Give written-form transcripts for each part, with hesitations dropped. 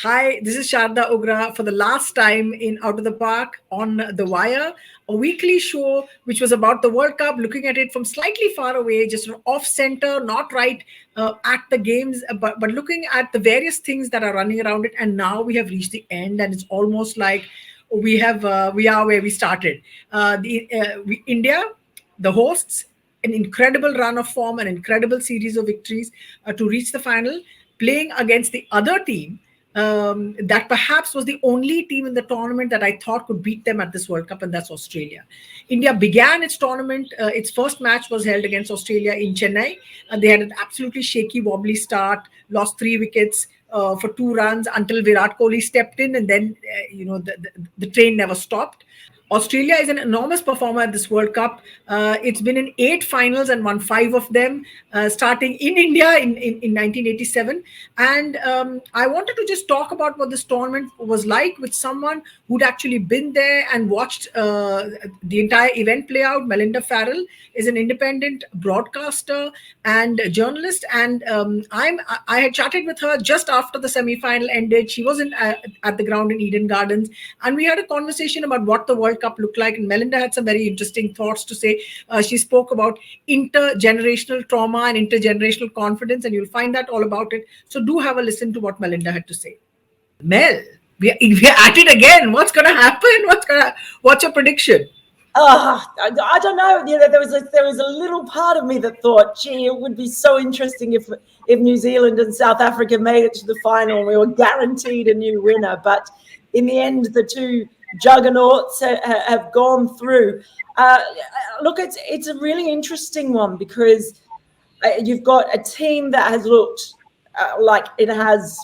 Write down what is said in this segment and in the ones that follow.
Hi, this is Sharda Ugra for the last time in Out of the Park on The Wire, a weekly show which was about the World Cup, looking at it from slightly far away, just off center, not right at the games, but looking at the various things that are running around it. And now we have reached the end, and it's almost like we are where we started. India, the hosts, an incredible run of form, an incredible series of victories to reach the final, playing against the other team that perhaps was the only team in the tournament that I thought could beat them at this World Cup, and that's Australia. India began its tournament. Its first match was held against Australia in Chennai. They had an absolutely shaky, wobbly start, lost 3 wickets for 2 runs until Virat Kohli stepped in, and then the train never stopped. Australia is an enormous performer at this World Cup. It's been in 8 finals and won 5 of them, starting in India in 1987. And I wanted to just talk about what this tournament was like with someone who'd actually been there and watched the entire event play out. Melinda Farrell is an independent broadcaster and journalist, and I had chatted with her just after the semi-final ended. She was at the ground in Eden Gardens, and we had a conversation about what the World Cup looked like. And Melinda had some very interesting thoughts to say. She spoke about intergenerational trauma and intergenerational confidence, and you'll find that all about it. So do have a listen to what Melinda had to say. Mel, we're at it again. What's going to happen? What's your prediction? I don't know. There was a little part of me that thought, gee, it would be so interesting if New Zealand and South Africa made it to the final and we were guaranteed a new winner. But in the end, the two juggernauts have gone through. Look, it's a really interesting one because you've got a team that has looked like it has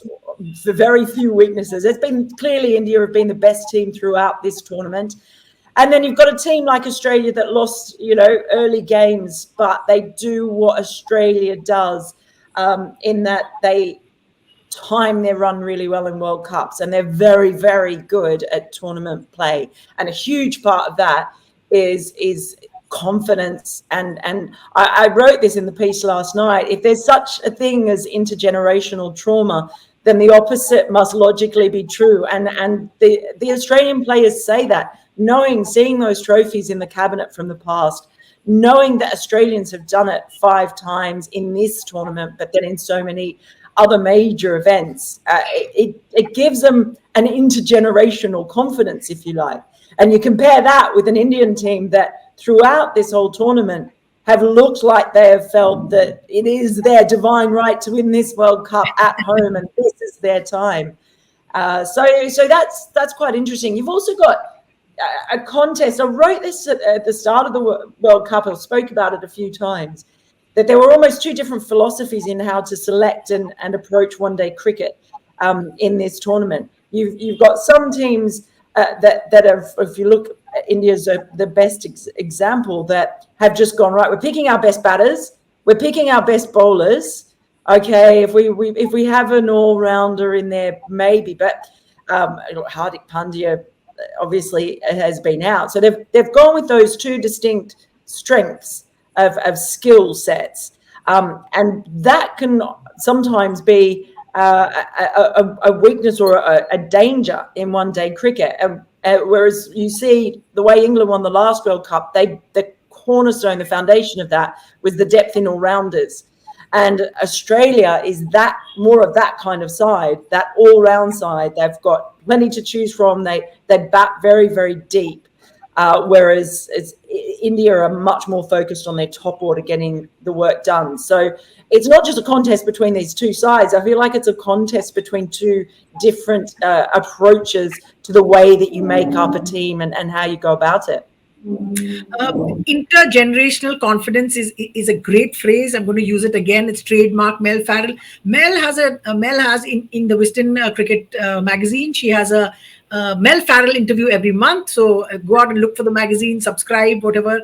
very few weaknesses. It's been clearly India have been the best team throughout this tournament. And then you've got a team like Australia that lost, early games, but they do what Australia does in that they time their run really well in World Cups, and they're very, very good at tournament play. And a huge part of that is confidence. And I wrote this in the piece last night. If there's such a thing as intergenerational trauma, then the opposite must logically be true. And the Australian players say that, seeing those trophies in the cabinet from the past, knowing that Australians have done it 5 times in this tournament, but then in so many other major events, it gives them an intergenerational confidence, if you like. And you compare that with an Indian team that throughout this whole tournament have looked like they have felt that it is their divine right to win this World Cup at home, and this is their time. So that's quite interesting. You've also got a contest. I wrote this at the start of the World Cup. I spoke about it a few times, that there were almost 2 different philosophies in how to select and approach one-day cricket in this tournament. You've got some teams that have, if you look, India's the best example, that have just gone, right, we're picking our best batters, we're picking our best bowlers. Okay, if we have an all-rounder in there, maybe, but Hardik Pandya obviously has been out. So they've gone with those 2 distinct strengths of skill sets. And that can sometimes be a weakness or a danger in one-day cricket. Whereas you see the way England won the last World Cup, the cornerstone, the foundation of that was the depth in all-rounders. And Australia is that more of that kind of side, that all-round side. They've got plenty to choose from. They bat very, very deep, whereas India are much more focused on their top order getting the work done. So it's not just a contest between these 2 sides. I feel like it's a contest between 2 different approaches to the way that you make up a team and how you go about it. Intergenerational confidence is a great phrase. I'm going to use it again. It's trademark Mel Farrell. Mel has in the Wisden Cricket magazine. She has a Mel Farrell interview every month. So go out and look for the magazine, subscribe, whatever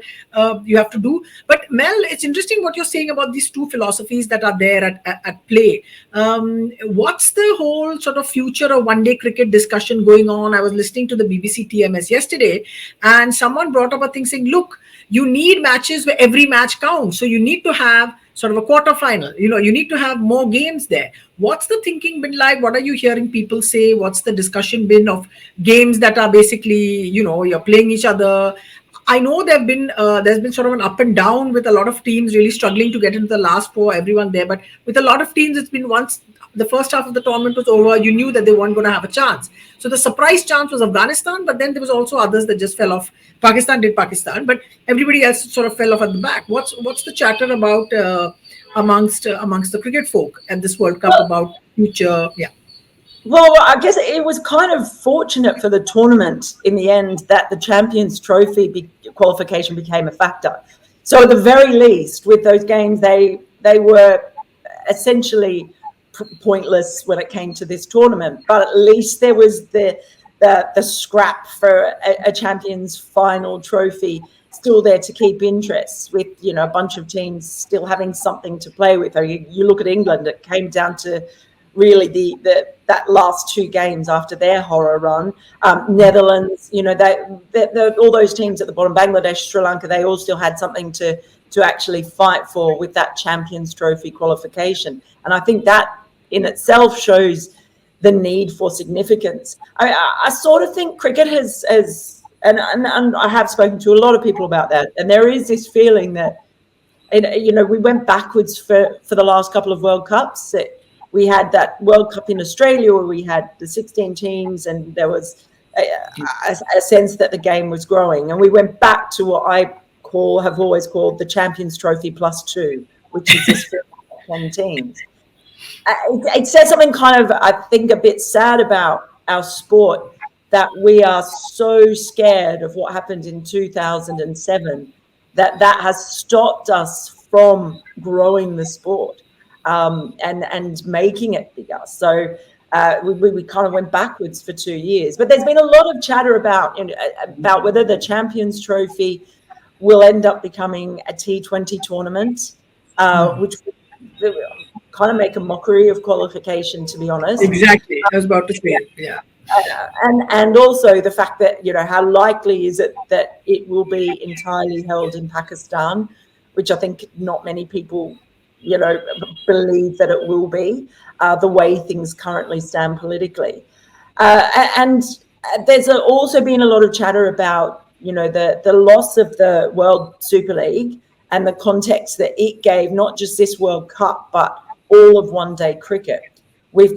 you have to do. But Mel, it's interesting what you're saying about these 2 philosophies that are there at play. What's the whole sort of future of one-day cricket discussion going on? I was listening to the BBC TMS yesterday, and someone brought up a thing saying, look, you need matches where every match counts. So you need to have sort of a quarter final. You need to have more games there. What's the thinking been like? What are you hearing people say? What's the discussion been of games that are basically, you're playing each other? I know there's been sort of an up and down with a lot of teams really struggling to get into the last four, everyone there. But with a lot of teams, it's been once the first half of the tournament was over, you knew that they weren't going to have a chance. So the surprise chance was Afghanistan, but then there was also others that just fell off. Pakistan did Pakistan, but everybody else sort of fell off at the back. What's the chatter about amongst the cricket folk at this World Cup about future? Yeah. Well, I guess it was kind of fortunate for the tournament in the end that the Champions Trophy qualification became a factor. So at the very least, with those games, they were essentially pointless when it came to this tournament. But at least there was the scrap for a Champions Final trophy still there to keep interest, with a bunch of teams still having something to play with. You look at England; it came down to really that last two games after their horror run. Netherlands, all those teams at the bottom, Bangladesh, Sri Lanka, they all still had something to actually fight for with that Champions Trophy qualification. And I think that in itself shows the need for significance. I sort of think cricket has and I have spoken to a lot of people about that, and there is this feeling that, we went backwards for the last couple of World Cups. We had that World Cup in Australia where we had the 16 teams, and there was a sense that the game was growing. And we went back to what I have always called the Champions Trophy +2, which is just 10 teams. It says something kind of, I think, a bit sad about our sport, that we are so scared of what happened in 2007 that has stopped us from growing the sport. And making it bigger. So we kind of went backwards for 2 years. But there's been a lot of chatter about whether the Champions Trophy will end up becoming a T20 tournament, which would kind of make a mockery of qualification, to be honest. Exactly. I was about to say it. Yeah. And also the fact that, how likely is it that it will be entirely held in Pakistan, which I think not many people believe that it will be, the way things currently stand politically. And there's also been a lot of chatter about, the loss of the World Super League and the context that it gave, not just this World Cup, but all of one-day cricket. We've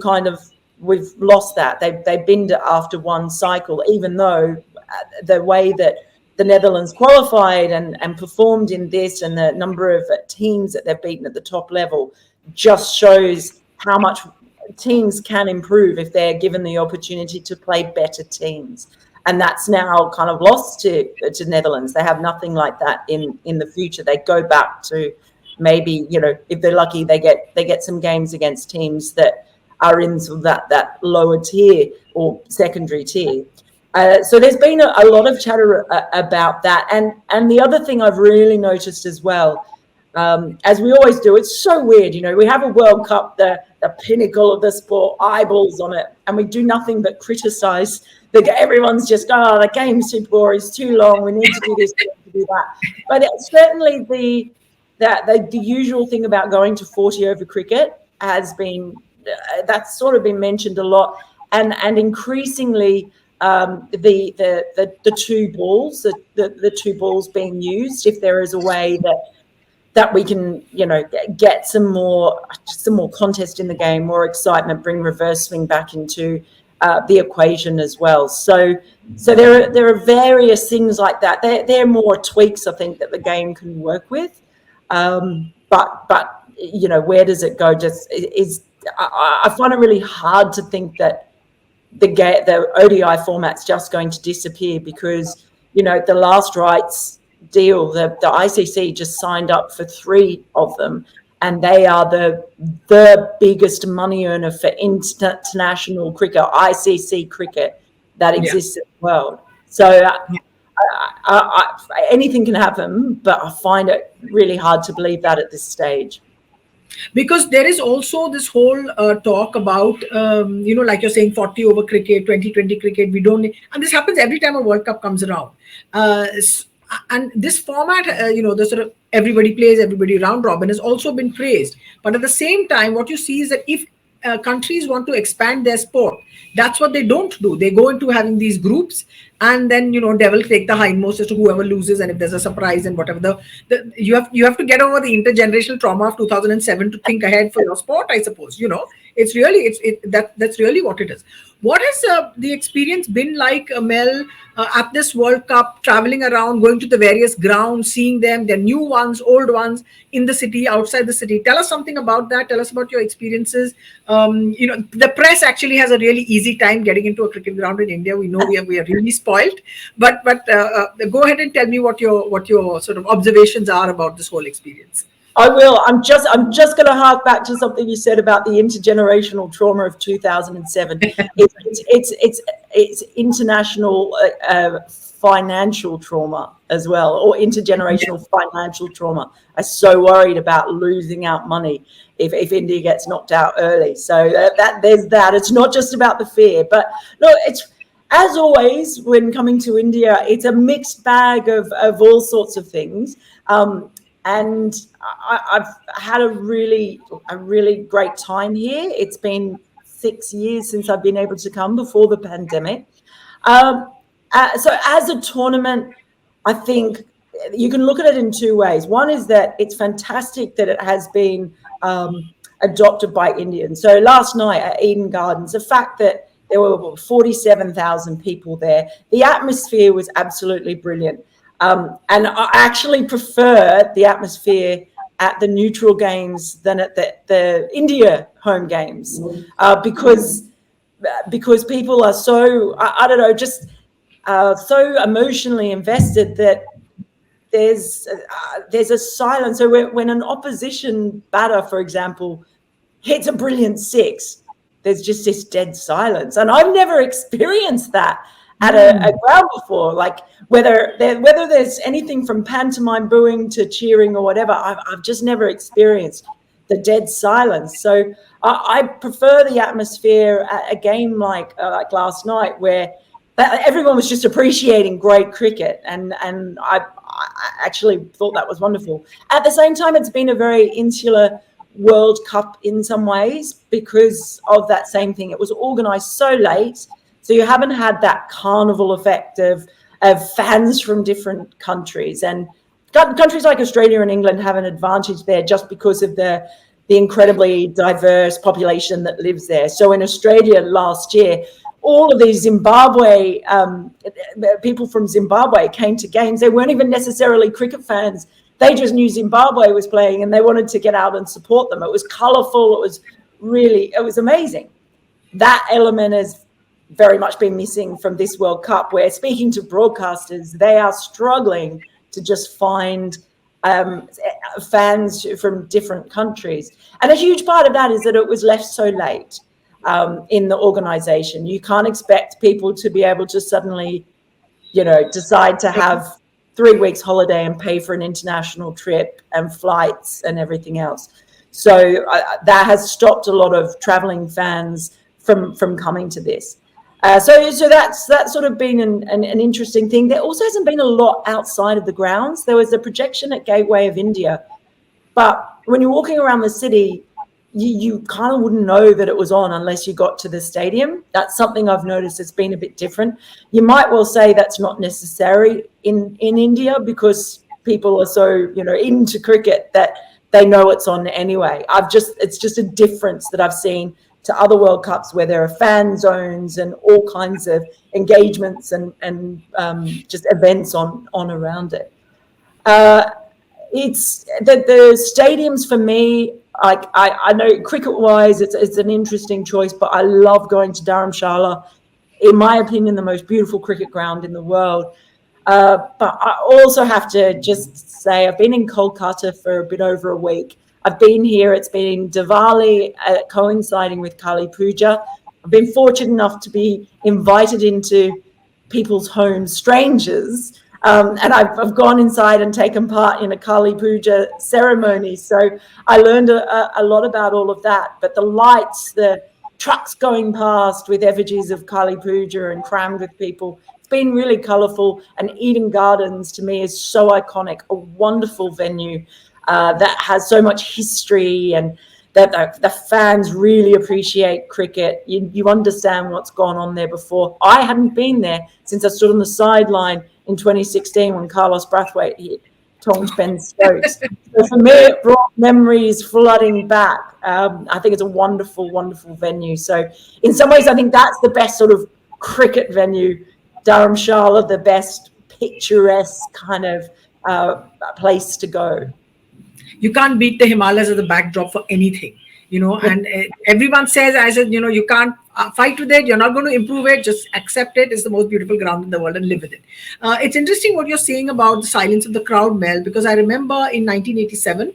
lost that. They binned it after one cycle, even though the way that the Netherlands qualified and performed in this, and the number of teams that they've beaten at the top level, just shows how much teams can improve if they're given the opportunity to play better teams. And that's now kind of lost to Netherlands. They have nothing like that in the future. They go back to maybe, if they're lucky, they get some games against teams that are in that lower tier or secondary tier. So there's been a lot of chatter about that. And the other thing I've really noticed as well, as we always do, it's so weird. We have a World Cup, the pinnacle of the sport, eyeballs on it, and we do nothing but criticize. Everyone's just, the game's too boring, it's too long, we need to do this, we need to do that. But it's certainly the usual thing about going to 40 over cricket has been, that's sort of been mentioned a lot. And increasingly, the two balls, the two balls being used, if there is a way that we can, get some more contest in the game, more excitement, bring reverse swing back into the equation as well. So there are various things like that. They're more tweaks, I think, that the game can work with. But where does it go? I find it really hard to think that the ODI format's just going to disappear, because the last rights deal, the ICC just signed up for 3 of them, and they are the biggest money earner for international cricket, ICC cricket, that exists in the world. So anything can happen, but I find it really hard to believe that at this stage. Because there is also this whole talk about, like you're saying, 40 over cricket, 2020 cricket. We don't, and this happens every time a World Cup comes around. And this format, the sort of everybody plays, everybody round robin has also been praised. But at the same time, what you see is that if countries want to expand their sport, that's what they don't do. They go into having these groups, and then devil take the hindmost as to whoever loses, and if there's a surprise and whatever. You have to get over the intergenerational trauma of 2007 to think ahead for your sport, I suppose. It's really that's really what it is. What has the experience been like, Mel, at this World Cup, traveling around, going to the various grounds, seeing them, the new ones, old ones, in the city, outside the city? Tell us something about that. Tell us about your experiences. The press actually has a really easy time getting into a cricket ground in India. We know we are really spoiled, but go ahead and tell me what your sort of observations are about this whole experience. I will. I'm just going to hark back to something you said about the intergenerational trauma of 2007. It's international financial trauma as well, or intergenerational financial trauma. I'm so worried about losing out money if India gets knocked out early. So there's that. It's not just about the fear, but no, it's, as always when coming to India, it's a mixed bag of all sorts of things. And I've had a really great time here. It's been 6 years since I've been able to come before the pandemic. So as a tournament, I think you can look at it in two ways. One is that it's fantastic that it has been adopted by Indians. So last night at Eden Gardens, the fact that there were 47,000 people there, the atmosphere was absolutely brilliant. And I actually prefer the atmosphere at the neutral games than at the India home games, because people are so, I don't know, just so emotionally invested that there's a silence. So when an opposition batter, for example, hits a brilliant six, there's just this dead silence. And I've never experienced that at a ground before, like whether there's anything from pantomime booing to cheering or whatever, I've just never experienced the dead silence. So I prefer the atmosphere at a game like last night, where everyone was just appreciating great cricket, and I actually thought that was wonderful. At the same time, it's been a very insular World Cup in some ways because of that same thing. It was organised so late. So you haven't had that carnival effect of fans from different countries. And countries like Australia and England have an advantage there just because of the incredibly diverse population that lives there. So in Australia last year, all of these Zimbabwe, people from Zimbabwe came to games. They weren't even necessarily cricket fans. They just knew Zimbabwe was playing and they wanted to get out and support them. It was colourful. It was amazing. That element has very much been missing from this World Cup, where, speaking to broadcasters, they are struggling to just find fans from different countries. And a huge part of that is that it was left so late in the organisation. You can't expect people to be able to suddenly, decide to have 3 weeks holiday and pay for an international trip and flights and everything else. So that has stopped a lot of travelling fans from coming to this. So that's sort of been an interesting thing. There also hasn't been a lot outside of the grounds. There was a projection at Gateway of India, but when you're walking around the city, you kind of wouldn't know that it was on unless you got to the stadium. That's something I've noticed. It's been a bit different. You might well say that's not necessary in India because people are so into cricket that they know it's on anyway. It's just a difference that I've seen to other World Cups where there are fan zones and all kinds of engagements and just events on around it. It's the stadiums for me. I know cricket-wise, it's an interesting choice, but I love going to Dharmasala. In my opinion, the most beautiful cricket ground in the world. But I also have to just say I've been in Kolkata for a bit over a week. I've been here. It's been Diwali coinciding with Kali Puja. I've been fortunate enough to be invited into people's homes, strangers, and I've gone inside and taken part in a Kali Puja ceremony. So I learned a lot about all of that. But the lights, the trucks going past with effigies of Kali Puja and crammed with people. It's been really colourful. And Eden Gardens to me is so iconic, a wonderful venue that has so much history, and that the fans really appreciate cricket. You understand what's gone on there before. I hadn't been there since I stood on the sideline in 2016 when Carlos Brathwaite hit Tongs Ben Stokes. So for me, it brought memories flooding back. I think it's a wonderful, wonderful venue. So in some ways, I think that's the best sort of cricket venue. Dharamshala, the best picturesque kind of place to go. You can't beat the Himalayas as a backdrop for anything, and everyone says, I said, you can't fight with it. You're not going to improve it. Just accept it. It's the most beautiful ground in the world and live with it. It's interesting what you're saying about the silence of the crowd, Mel, because I remember in 1987,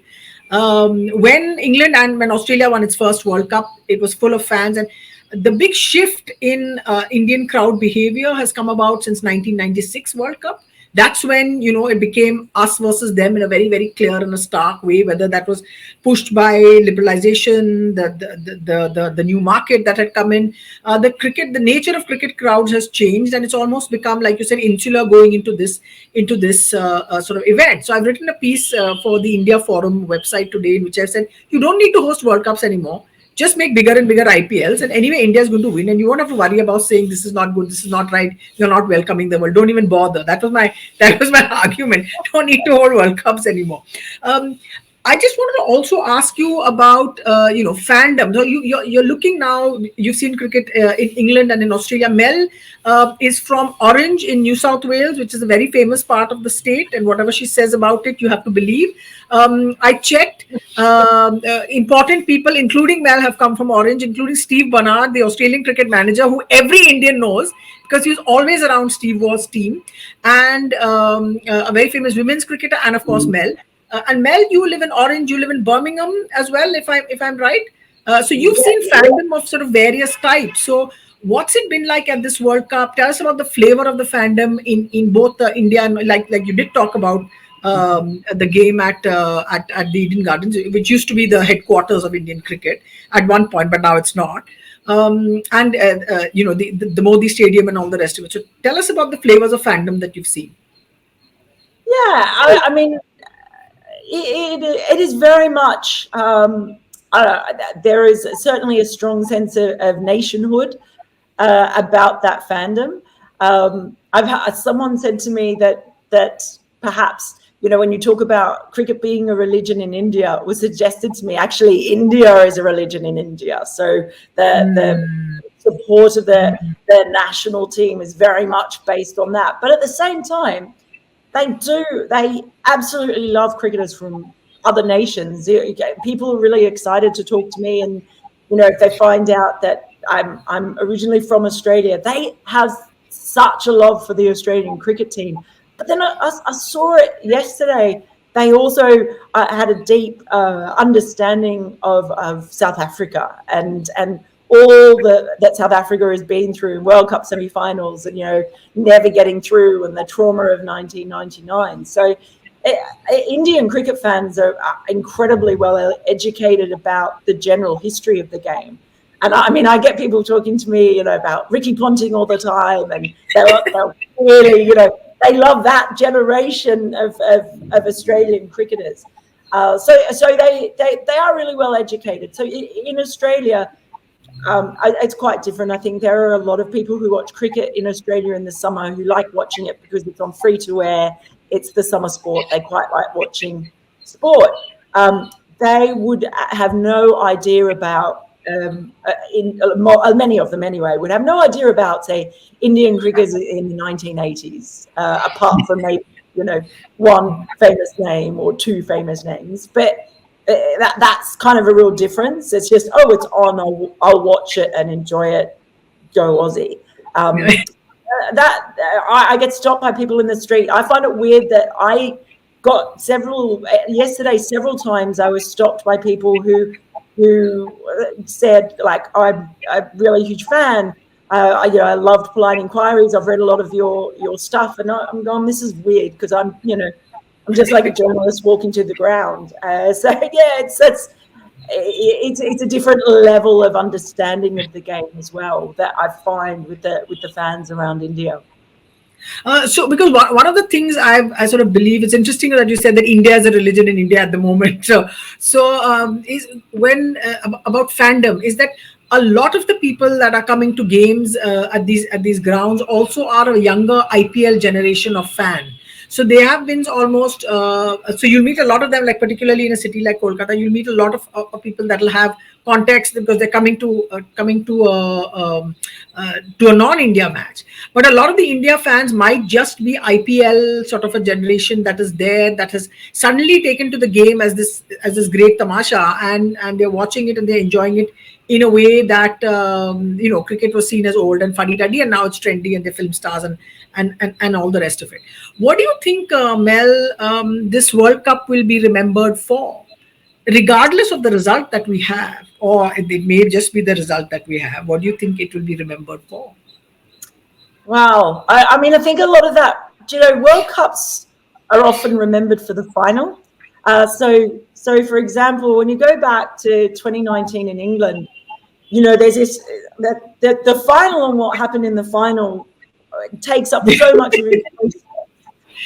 when England and when Australia won its first World Cup, it was full of fans. And the big shift in Indian crowd behavior has come about since 1996 World Cup. That's when, it became us versus them in a very, very clear and a stark way, whether that was pushed by liberalization, the new market that had come in. The nature of cricket crowds has changed, and it's almost become, like you said, insular going into this sort of event. So I've written a piece for the India Forum website today, in which I said, you don't need to host World Cups anymore. Just make bigger and bigger IPLs, and anyway, India is going to win, and you won't have to worry about saying this is not good, this is not right, you're not welcoming the world. Don't even bother. That was my argument. Don't need to hold World Cups anymore. I just wanted to also ask you about fandom. So you're looking now. You've seen cricket in England and in Australia. Mel is from Orange in New South Wales, which is a very famous part of the state. And whatever she says about it, you have to believe. I checked. Important people, including Mel, have come from Orange, including Steve Barnard, the Australian cricket manager, who every Indian knows because he was always around Steve Waugh's team, and a very famous women's cricketer, and of course Mel. And Mel, you live in Orange, you live in Birmingham as well, if I'm right. So you've seen fandom of sort of various types. So what's it been like at this World Cup? Tell us about the flavor of the fandom in both India and like you did talk about the game at the Eden Gardens, which used to be the headquarters of Indian cricket at one point, but now it's not. The Modi Stadium and all the rest of it. So tell us about the flavors of fandom that you've seen. Yeah, I mean, it is very much, there is certainly a strong sense of nationhood about that fandom. Someone said to me that perhaps, when you talk about cricket being a religion in India, it was suggested to me, actually, India is a religion in India. So the support of the national team is very much based on that. But at the same time, they absolutely love cricketers from other nations. People are really excited to talk to me, and if they find out that I'm originally from Australia, they have such a love for the Australian cricket team. But then I saw it yesterday. They also had a deep understanding of South Africa and all that South Africa has been through, World Cup semi-finals, and never getting through, and the trauma of 1999. So Indian cricket fans are incredibly well educated about the general history of the game. And I mean, I get people talking to me, about Ricky Ponting all the time, and they're really, they love that generation of Australian cricketers. So they are really well educated. So in Australia, it's quite different. I think there are a lot of people who watch cricket in Australia in the summer who like watching it because it's on free to air. It's the summer sport. They quite like watching sport. They would have no idea about, many of them anyway, would have no idea about, say, Indian cricket in the 1980s, apart from maybe, one famous name or two famous names. But that's kind of a real difference. It's just, it's on, I'll watch it and enjoy it. Go Aussie. I get stopped by people in the street. I find it weird that I got several times I was stopped by people who said, like, I'm a really huge fan. I loved Polite Inquiries. I've read a lot of your stuff, and I'm going, this is weird because I'm just like a journalist walking to the ground. So yeah, it's a different level of understanding of the game as well that I find with the fans around India. So, because one of the things I sort of believe, it's interesting that you said that India is a religion in India at the moment. So is when about fandom is that a lot of the people that are coming to games at these grounds also are a younger IPL generation of fan. So they have been almost. So you'll meet a lot of them, like particularly in a city like Kolkata, you'll meet a lot of people that will have context because they're coming to a non-India match. But a lot of the India fans might just be IPL sort of a generation that is there, that has suddenly taken to the game as this great tamasha, and they're watching it and they're enjoying it in a way that cricket was seen as old and fuddy duddy, and now it's trendy and they're film stars and all the rest of it. What do you think, Mel, this World Cup will be remembered for? Regardless of the result that we have, or it may just be the result that we have, what do you think it will be remembered for? Wow. I mean, I think a lot of that, World Cups are often remembered for the final. So for example, when you go back to 2019 in England, there's this, the final and what happened in the final takes up so much of it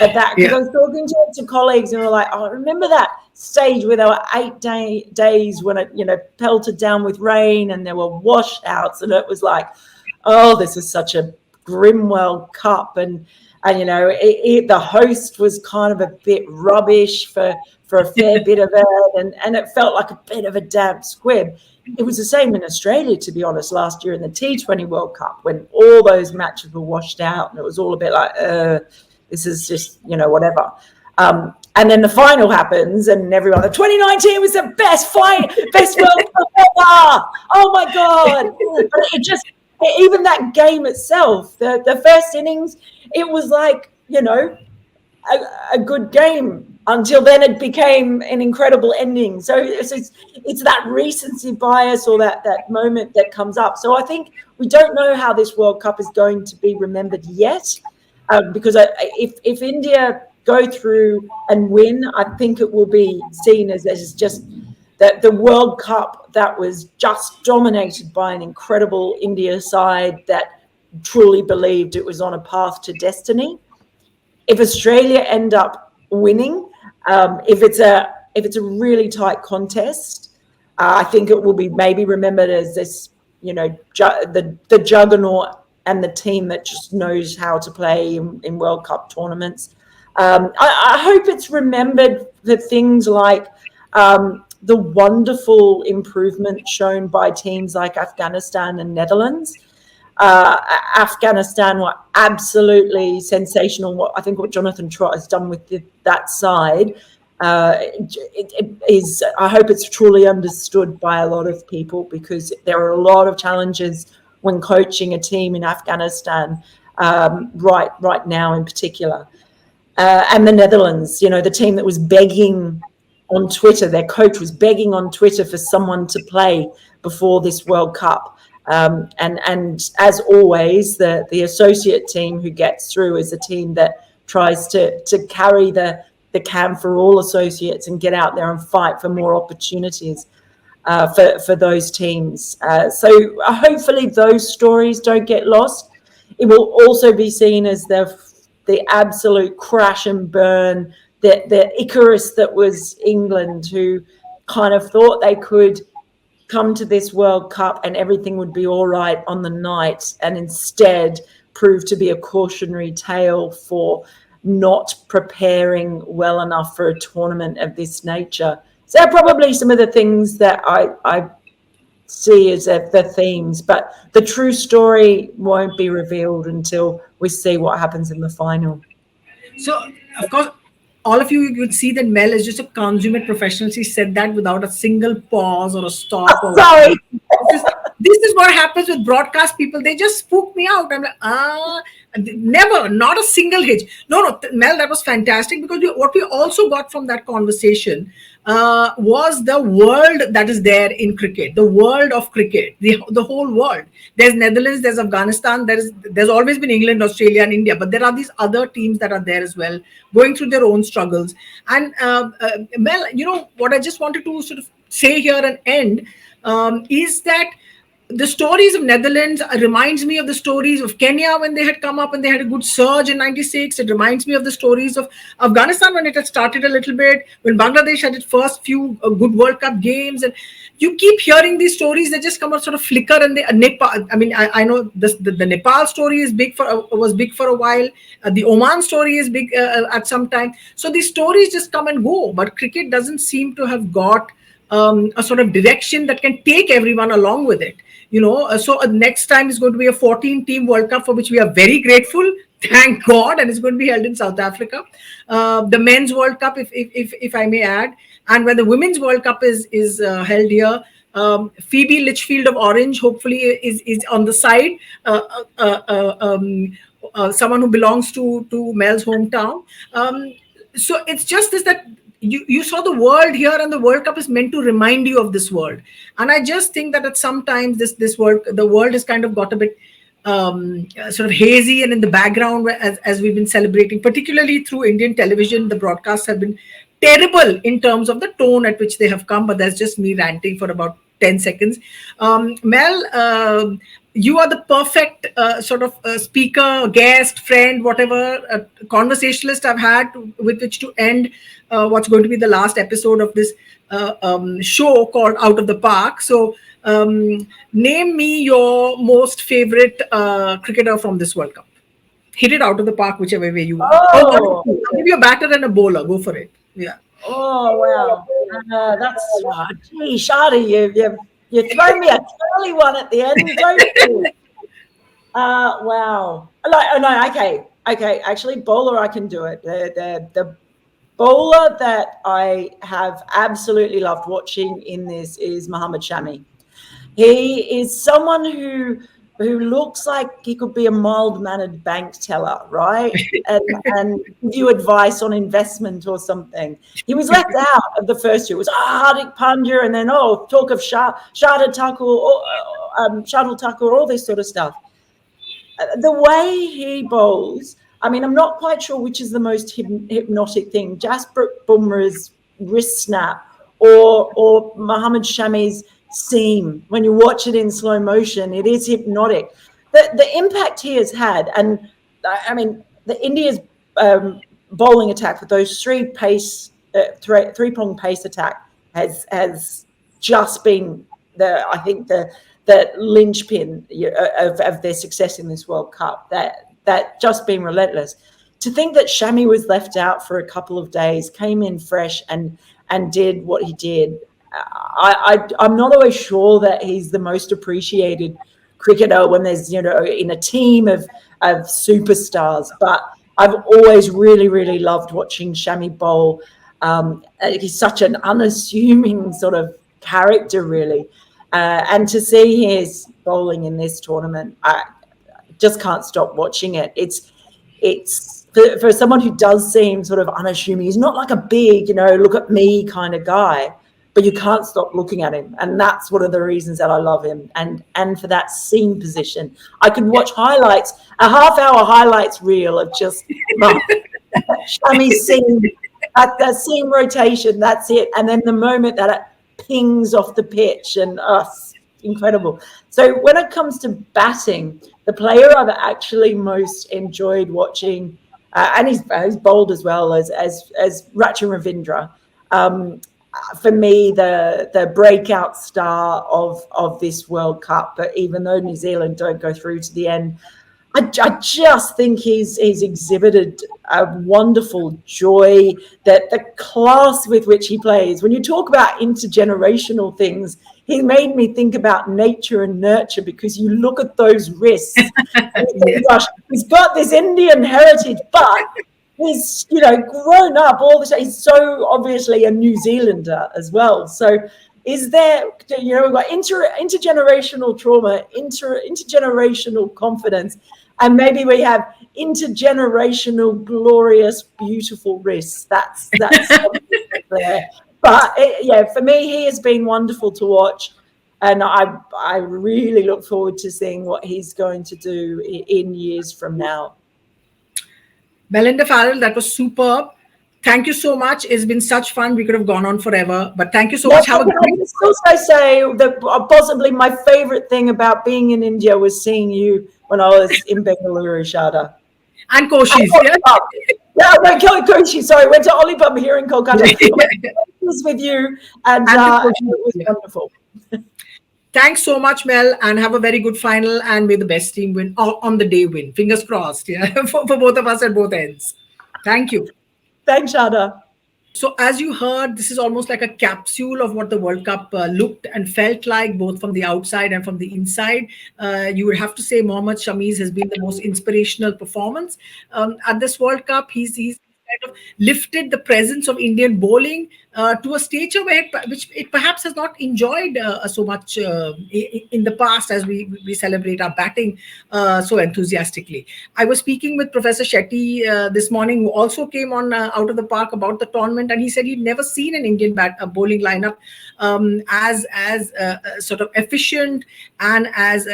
at that. Because I was talking to colleagues and were like, oh, remember that stage where there were 8 days when it, pelted down with rain and there were washouts, and it was like, oh, this is such a grim World Cup, and the host was kind of a bit rubbish for a fair bit of it, and it felt like a bit of a damp squib. It was the same in Australia, to be honest, last year in the T20 World Cup, when all those matches were washed out and it was all a bit like, this is just, whatever. And then the final happens and everyone, the 2019 was the best World Cup ever. Oh my God. But even that game itself, the first innings, it was like, a good game until then it became an incredible ending. So it's that recency bias or that moment that comes up. So I think we don't know how this World Cup is going to be remembered yet, because if India go through and win, I think it will be seen as just that the World Cup that was just dominated by an incredible India side that truly believed it was on a path to destiny. If Australia end up winning, if it's a really tight contest, I think it will be maybe remembered as this, the juggernaut and the team that just knows how to play in World Cup tournaments. I hope it's remembered for things like the wonderful improvement shown by teams like Afghanistan and Netherlands. Afghanistan were absolutely sensational. I think what Jonathan Trott has done with that side it is. I hope it's truly understood by a lot of people, because there are a lot of challenges when coaching a team in Afghanistan right now in particular. And the Netherlands, the team that was begging on Twitter, their coach was begging on Twitter for someone to play before this World Cup. And as always, the associate team who gets through is a team that tries to carry the can for all associates and get out there and fight for more opportunities for those teams. So hopefully those stories don't get lost. It will also be seen as the absolute crash and burn, the Icarus that was England, who kind of thought they could come to this World Cup and everything would be all right on the night, and instead proved to be a cautionary tale for not preparing well enough for a tournament of this nature. So they're probably some of the things that I see as the themes, but the true story won't be revealed until we see what happens in the final. So, of course, all of you would see that Mel is just a consummate professional. She said that without a single pause or a stop. Sorry. This is what happens with broadcast people. They just spook me out. I'm like, never, not a single hitch. No, Mel, that was fantastic, because what we also got from that conversation was the world that is there in cricket, the world of cricket, the whole world. There's Netherlands, there's Afghanistan, there's always been England, Australia, and India, but there are these other teams that are there as well, going through their own struggles. And Mel, what I just wanted to sort of say here and end, is that the stories of Netherlands reminds me of the stories of Kenya when they had come up and they had a good surge in '96. It reminds me of the stories of Afghanistan when it had started a little bit, when Bangladesh had its first few good World Cup games. And you keep hearing these stories, they just come out sort of flicker. And they, Nepal, I mean, I know this, the Nepal story is big for was big for a while. The Oman story is big at some time. So these stories just come and go, but cricket doesn't seem to have got a sort of direction that can take everyone along with it. So next time is going to be a 14 team World Cup, for which we are very grateful, thank God, and it's going to be held in South Africa. The men's World Cup, if I may add, and when the women's World Cup is held here, Phoebe Litchfield of Orange hopefully is on the side, someone who belongs to Mel's hometown. So it's just this, that you saw the world here, and the World Cup is meant to remind you of this world. And I just think that at sometimes the world has kind of got a bit sort of hazy and in the background, as we've been celebrating, particularly through Indian television. The broadcasts have been terrible in terms of the tone at which they have come, but that's just me ranting for about 10 seconds. Mel, you are the perfect sort of speaker, guest, friend, whatever, conversationalist I've had with which to end what's going to be the last episode of this show called Out of the Park. So name me your most favorite cricketer from this World Cup. Hit it out of the park, whichever way you want. Oh, I'll give you a batter and a bowler. Go for it. Yeah. oh wow. That's gee, Sharda, you throw me a curly one at the end, don't you? Wow. No, okay. Actually, bowler, I can do it. The bowler that I have absolutely loved watching in this is Mohammad Shami. He is someone who looks like he could be a mild-mannered bank teller, right? And give you advice on investment or something. He was left out of the first year. It was Hardik Pandya, and then talk of Sharda Thakur, all this sort of stuff. The way he bowls, I mean, I'm not quite sure which is the most hypnotic thing, Jasprit Bumrah's wrist snap or Mohammad Shami's seam. When you watch it in slow motion, it is hypnotic. The impact he has had, and I mean, the India's bowling attack with those three-prong pace attack has just been the linchpin of their success in this World Cup. That just been relentless. To think that Shami was left out for a couple of days, came in fresh and did what he did. I'm not always sure that he's the most appreciated cricketer when there's, in a team of superstars. But I've always really, really loved watching Shami bowl. He's such an unassuming sort of character, really. And to see his bowling in this tournament, I just can't stop watching it. It's for someone who does seem sort of unassuming. He's not like a big, look at me kind of guy, but you can't stop looking at him. And that's one of the reasons that I love him. And for that seam position, I could watch highlights, a half-hour highlights reel of just Shami's seam, at the seam rotation, that's it. And then the moment that it pings off the pitch, and incredible. So when it comes to batting, the player I've actually most enjoyed watching, and he's bowled as well as Rachin Ravindra. For me, the breakout star of this World Cup. But even though New Zealand don't go through to the end, I just think he's exhibited a wonderful joy, that the class with which he plays. When you talk about intergenerational things, he made me think about nature and nurture, because you look at those wrists. And you think, gosh, he's got this Indian heritage, but he's grown up all the time. He's so obviously a New Zealander as well. So is there, we've got intergenerational trauma, intergenerational confidence, and maybe we have intergenerational, glorious, beautiful wrists. That's there. But for me, he has been wonderful to watch, and I really look forward to seeing what he's going to do in years from now. Melinda Farrell, that was superb. Thank you so much. It's been such fun. We could have gone on forever, but thank you so Well, much. Have a can I great. just also say that possibly my favorite thing about being in India was seeing you when I was in Bengaluru, Sharda. And And Koshis, yeah. Olipub. Yeah, no, Kochi, sorry, went to Olipub here in Kolkata. I went to Kochi's with you, and And the it Koshis, was yeah. wonderful. Thanks so much, Mel, and have a very good final. And may the best team win on the day win. Fingers crossed, yeah, for both of us at both ends. Thank you. Thanks, Sharda. So, as you heard, this is almost like a capsule of what the World Cup looked and felt like, both from the outside and from the inside. You would have to say Mohammad Shami's has been the most inspirational performance at this World Cup. He's kind of lifted the presence of Indian bowling to a stature which it perhaps has not enjoyed so much in the past, as we celebrate our batting so enthusiastically. I was speaking with Professor Shetty this morning, who also came on out of the park about the tournament, and he said he'd never seen an Indian bowling lineup as sort of efficient and as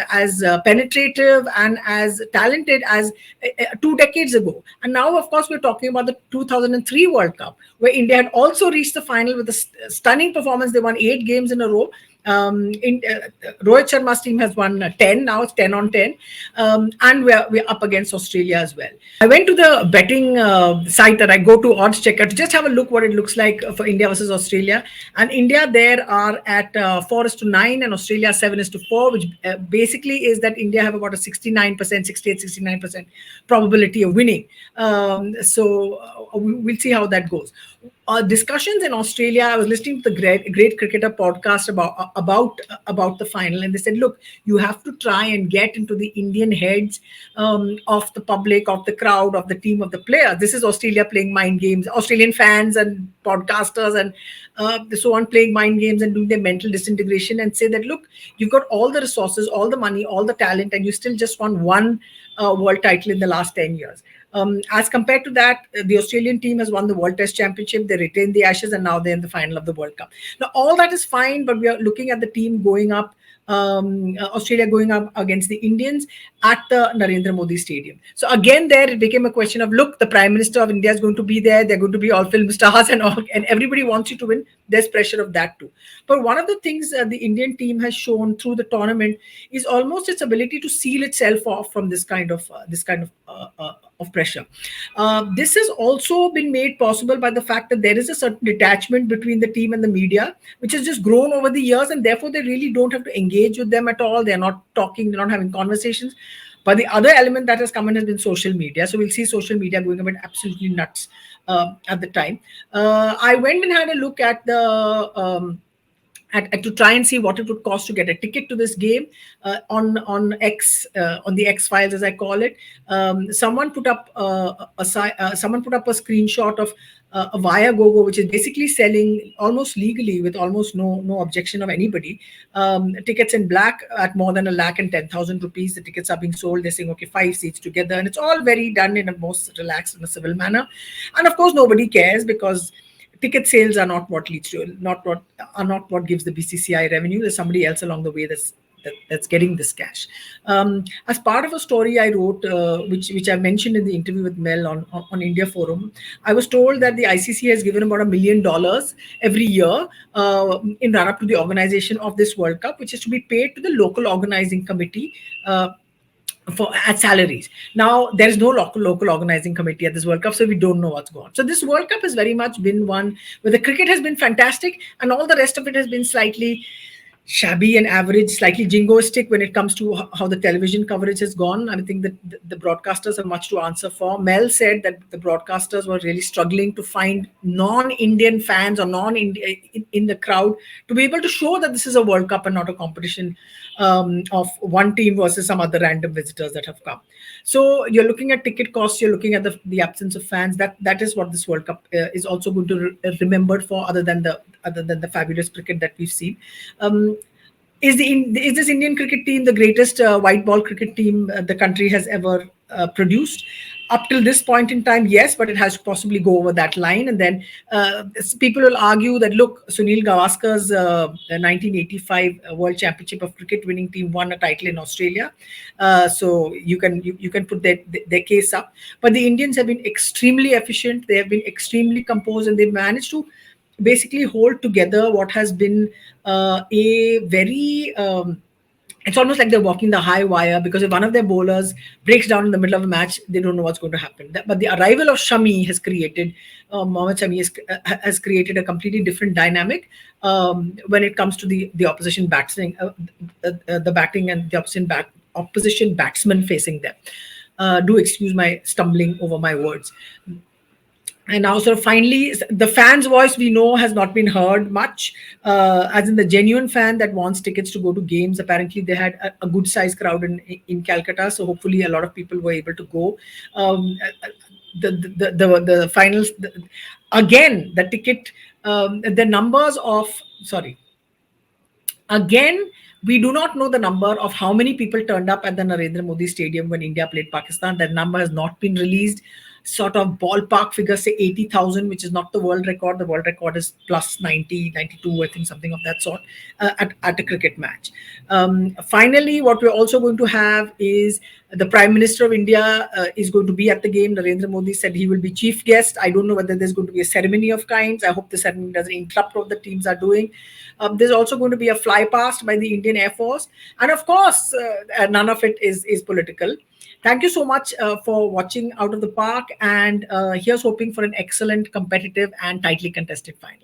penetrative and as talented as 2 decades ago. And now, of course, we're talking about the 2003 World Cup, where India had also reached the final with a stunning performance. They won 8 games in a row. Rohit Sharma's team has won 10 now. It's 10 on 10, and we're up against Australia as well. I went to the betting site that I go to, Odds Checker, to just have a look what it looks like for India versus Australia. And India there are at 4:9 and Australia 7:4, which basically is that India have about a 69%, 68, 69% probability of winning. We'll see how that goes. Discussions in Australia. I was listening to the Great Cricketer podcast about the final, and they said, "Look, you have to try and get into the Indian heads of the public, of the crowd, of the team, of the players." This is Australia playing mind games. Australian fans and podcasters and so on playing mind games and doing their mental disintegration, and say that, "Look, you've got all the resources, all the money, all the talent, and you still just won one world title in the last 10 years." As compared to that, the Australian team has won the World Test Championship. They retained the Ashes, and now they're in the final of the World Cup. Now, all that is fine, but we are looking at the team going up, Australia going up against the Indians at the Narendra Modi Stadium. So again, there it became a question of, look, the Prime Minister of India is going to be there. They're going to be all film stars and all, and everybody wants you to win. There's pressure of that too. But one of the things the Indian team has shown through the tournament is almost its ability to seal itself off from this kind of pressure. This has also been made possible by the fact that there is a certain detachment between the team and the media, which has just grown over the years, and therefore they really don't have to engage with them at all. They're not talking, they're not having conversations. But the other element that has come in has been social media. So we'll see social media going a bit absolutely nuts at the time. I went and had a look at the to try and see what it would cost to get a ticket to this game on X, on the X files, as I call it. Someone put up a screenshot of a Via Gogo, which is basically selling almost legally with almost no objection of anybody, tickets in black at more than ₹110,000. The tickets are being sold. They're saying, okay, 5 seats together, and it's all very done in a most relaxed and a civil manner. And of course, nobody cares, because ticket sales are not what gives the BCCI revenue. There's somebody else along the way that's getting this cash. As part of a story I wrote, which I mentioned in the interview with Mel on India Forum, I was told that the ICC has given about $1 million every year in run up to the organization of this World Cup, which is to be paid to the local organizing committee. At salaries. Now, there is no local organizing committee at this World Cup, so we don't know what's going on. So this World Cup has very much been one where the cricket has been fantastic, and all the rest of it has been slightly shabby and average, slightly jingoistic when it comes to how the television coverage has gone. I think that the broadcasters have much to answer for. Mel said that the broadcasters were really struggling to find non-Indian fans or non-India in the crowd to be able to show that this is a World Cup and not a competition of one team versus some other random visitors that have come. So you're looking at ticket costs, you're looking at the absence of fans. That is what this World Cup is also going to remembered for, other than the fabulous cricket that we've seen. Is this Indian cricket team the greatest white ball cricket team the country has ever produced? Up till this point in time, yes, but it has to possibly go over that line. And then people will argue that, look, Sunil Gavaskar's 1985 World Championship of Cricket winning team won a title in Australia. So you can put their case up. But the Indians have been extremely efficient. They have been extremely composed, and they've managed to basically hold together what has been a very it's almost like they're walking the high wire, because if one of their bowlers breaks down in the middle of a match, they don't know what's going to happen. But the arrival of Shami has created, Mohammad Shami has created a completely different dynamic when it comes to the opposition batsmen, the batting and the opposition batsmen facing them. Do excuse my stumbling over my words. And now, sort of, finally, the fans' voice we know has not been heard much, as in the genuine fan that wants tickets to go to games. Apparently, they had a good sized crowd in Calcutta, so hopefully, a lot of people were able to go. The finals, again, the ticket, the numbers of, sorry, again, we do not know the number of how many people turned up at the Narendra Modi Stadium when India played Pakistan. That number has not been released. Sort of ballpark figure, say 80,000, which is not the world record. The world record is plus 90, 92, I think, something of that sort, at a cricket match. Finally, what we're also going to have is the Prime Minister of India is going to be at the game. Narendra Modi said he will be chief guest. I don't know whether there's going to be a ceremony of kinds. I hope the ceremony doesn't interrupt what the teams are doing. There's also going to be a fly past by the Indian Air Force. And of course, none of it is political. Thank you so much for watching Out of the Park. And here's hoping for an excellent, competitive, and tightly contested final.